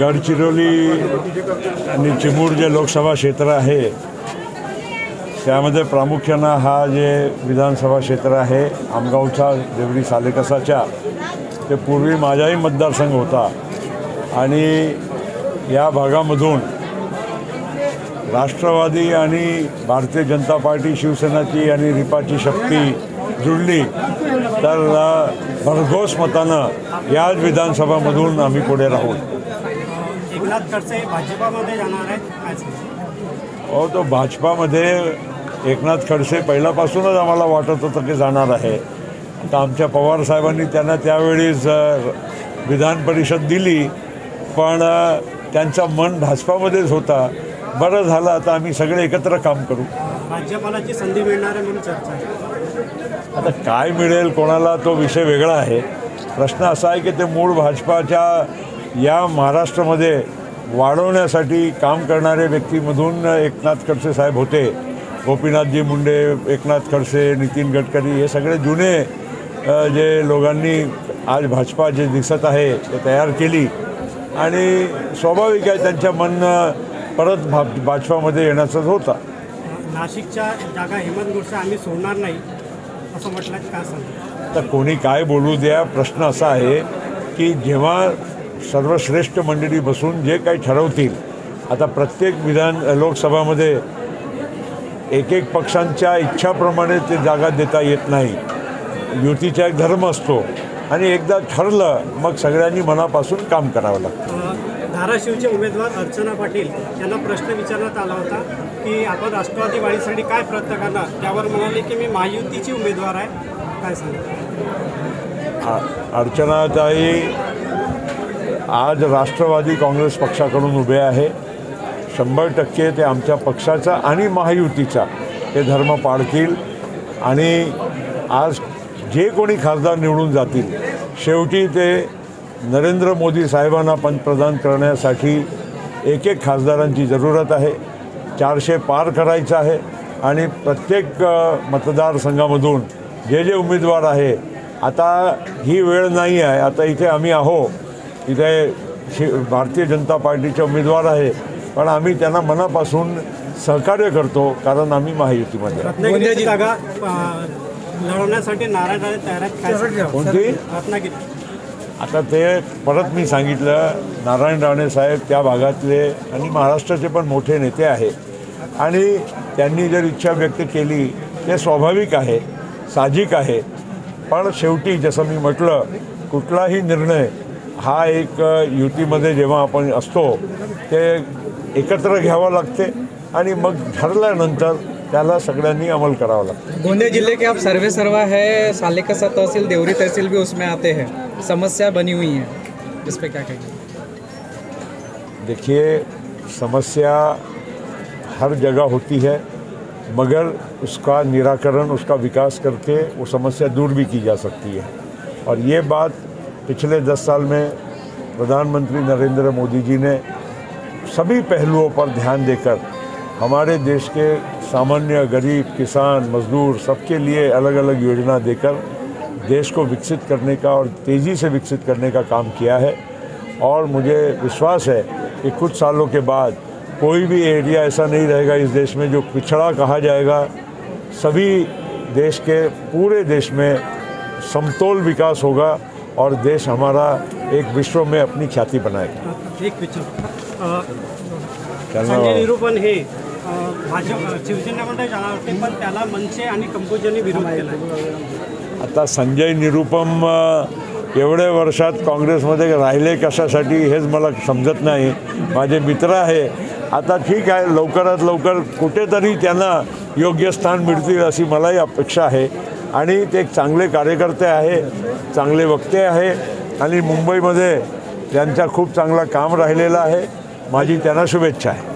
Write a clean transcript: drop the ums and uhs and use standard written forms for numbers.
गडचिरोली आणि चिमूर जे लोकसभा क्षेत्र आहे त्यामध्ये प्रामुख्यानं हा जे विधानसभा क्षेत्र आहे आमगावचा देवरी सालेकसाच्या ते पूर्वी माझाही मतदारसंघ होता आणि या भागामधून राष्ट्रवादी आणि भारतीय जनता पार्टी शिवसेनाची आणि रिपाची शक्ती जुळली तर भरघोस मतानं याच विधानसभामधून आम्ही पुढे राहू. एकनाथ खडसे भाजपामध्ये जाणार आहेत. हो, तो भाजपामध्ये एकनाथ खडसे पहिल्यापासूनच आम्हाला वाटत होतं की जाणार आहे. आता आमच्या पवार साहेबांनी त्यांना त्यावेळीच विधान परिषद दिली पण त्यांचा मन भाजपामध्येच होता. बरं झालं, आता आम्ही सगळे एकत्र काम करू. राज्यपालाची संधी मिळणार आहे म्हणून चर्चा आहे. आता काय मिळेल कोणाला तो विषय वेगळा आहे. प्रश्न असा आहे की ते मूळ भाजपाच्या या महाराष्ट्रामध्ये वाढवण्यासाठी काम करणारे व्यक्तीमधून एकनाथ खडसे साहेब होते. गोपीनाथजी मुंडे, एकनाथ खडसे, नितीन गडकरी हे सगळे जुने जे लोकांनी आज भाजपा जे दिसत आहे ते तयार केली आणि स्वाभाविक आहे त्यांच्या मन परत भाजपामध्ये येण्याचाच होता. नाशिकच्या जागा हेमंत गोडसे आम्ही सोडणार नाही असं म्हटलं, काय सांगतो? तर कोणी काय बोलू द्या. प्रश्न असा आहे की जेव्हा सर्वश्रेष्ठ मंडळी बसून जे काही ठरवतील, आता प्रत्येक लोकसभामध्ये एक एक पक्षांच्या इच्छाप्रमाणे ते जागा देता येत नाही. युतीचा एक धर्म असतो आणि एकदा ठरलं मग सगळ्यांनी मनापासून काम करावं लागतं. धाराशिवचे उमेदवार अर्चना पाटील यांना प्रश्न विचारण्यात आला होता की आपण राष्ट्रवादी वाढीसाठी काय प्रयत्न करणार, त्यावर म्हणाले की मी महायुतीची उमेदवार आहे. काय सांगा? अर्चनाताई आज राष्ट्रवादी काँग्रेस पक्षाकडून उभे आहे. 100% ते आमच्या पक्षाचा आणि महायुतीचा ते धर्म पाळतील आणि आज जे कोणी खासदार निवडून जातील शेवटी ते नरेंद्र मोदी साहेबांना पंतप्रधान करण्यासाठी एक एक खासदारांची जरूरत आहे. 400 पार करायचं आहे आणि प्रत्येक मतदारसंघामधून जे जे उमेदवार आहे, आता ही वेळ नाही आहे. आता इथे आम्ही आहो, इथे भारतीय जनता पार्टीचे उमेदवार आहे पण आम्ही त्यांना मनापासून सहकार्य करतो कारण आम्ही महायुतीमध्ये. रत्नागिरीची जागा लढवण्यासाठी नारायण राणे तयार आहेत. कोणती? रत्नागिरी. आता ते परत मी सांगितलं, नारायण राणे साहेब त्या भागातले आणि महाराष्ट्राचे पण मोठे नेते आहेत आणि त्यांनी जर इच्छा व्यक्त केली ते स्वाभाविक आहे, साहजिक आहे. पण शेवटी जसं मी म्हटलं, कुठलाही निर्णय हा एक युतीमध्ये जेव्हा आपण असतो ते एकत्र घ्यावं लागते आणि मग ठरल्यानंतर त्याला सगळ्यांनी अमल करावा लागतो. गोंदिया जिले के आप सर्वा है, सालेकसा तहसील, देवरी तहसील भी उसमें आते हैं, समस्या बनी हुई है, इस पे क्या कहेंगे? देखिए, समस्या हर जगह होती है मगर उसका निराकरण, उसका विकास करके वो समस्या दूर भी की जा सकती है. और ये बात पिछले 10 साल में प्रधानमंत्री नरेंद्र मोदी जी ने सभी पहलुओं पर ध्यान देकर हमारे देश के सामान्य, गरीब, किसान, मजदूर सबके लिए अलग अलग योजना देकर देश को विकसित करने का और तेज़ी से विकसित करने का काम किया है. और मुझे विश्वास है कि कुछ सालों के बाद कोई भी एरिया ऐसा नहीं रहेगा इस देश में जो पिछड़ा कहा जाएगा. सभी देश के, पूरे देश में समतोल विकास होगा और देश हमारा एक विश्व में अपनी ख्याति बनाएगा. एक विचार, संजय निरूपण हे भाजप शिवसेनेमध्ये जाणार होते पण त्याला मनसे आणि कंबोजनी विरोध केला. आता संजय निरूपम एवढ्या वर्षात काँग्रेसमध्ये राहिले कशासाठी हेच मला समजत नाही. माझे मित्र आहे. आता ठीक आहे, लवकरात लवकर कुठेतरी त्यांना योग्य स्थान मिळतील अशी मलाही अपेक्षा आहे आणि ते एक चांगले कार्यकर्ते आहे, चांगले वक्ते आहे आणि मुंबईमध्ये त्यांचा खूप चांगला काम राहिलेलं आहे. माझी त्यांना शुभेच्छा आहे.